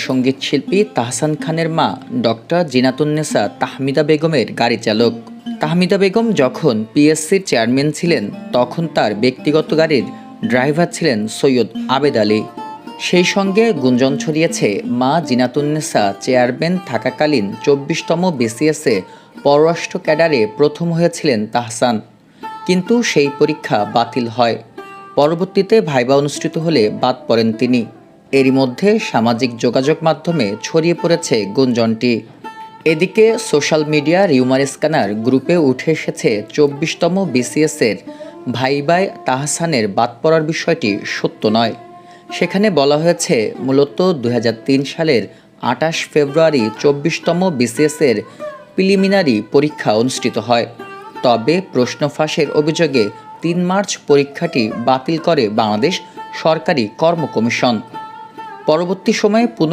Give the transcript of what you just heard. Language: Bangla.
সঙ্গীত শিল্পী তাহসান খানের মা ডক্টর জিনাতুন্নেসা তাহমিদা বেগমের গাড়ি চালক। তাহমিদা বেগম যখন পিএসসির চেয়ারম্যান ছিলেন তখন তার ব্যক্তিগত গাড়ির ড্রাইভার ছিলেন সৈয়দ আবেদ আলী। সেই সঙ্গে গুঞ্জন ছড়িয়েছে মা জিনাতুন্নেসা চেয়ারম্যান থাকাকালীন ২৪তম বিসিএসে পররাষ্ট্র ক্যাডারে প্রথম হয়েছিলেন তাহসান, কিন্তু সেই পরীক্ষা বাতিল হয়। পরবর্তীতে ভাইবা অনুষ্ঠিত হলে বাদ পড়েন তিনি। এরই মধ্যে সামাজিক যোগাযোগ মাধ্যমে ছড়িয়ে পড়েছে গুঞ্জনটি। এদিকে সোশ্যাল মিডিয়া রিউমার স্ক্যানার গ্রুপে উঠে এসেছে ২৪তম বিসিএসের ভাইবায় তাহসানের বাদ পড়ার বিষয়টি সত্য নয়। সেখানে বলা হয়েছে মূলত ২০০৩ সালের ২৮ ফেব্রুয়ারি ২৪তম বিসিএসের প্রিলিমিনারি পরীক্ষা অনুষ্ঠিত হয়। তবে প্রশ্ন ফাঁসের অভিযোগে ৩ মার্চ পরীক্ষাটি বাতিল করে বাংলাদেশ সরকারি কর্ম কমিশন। পরবর্তী সময়ে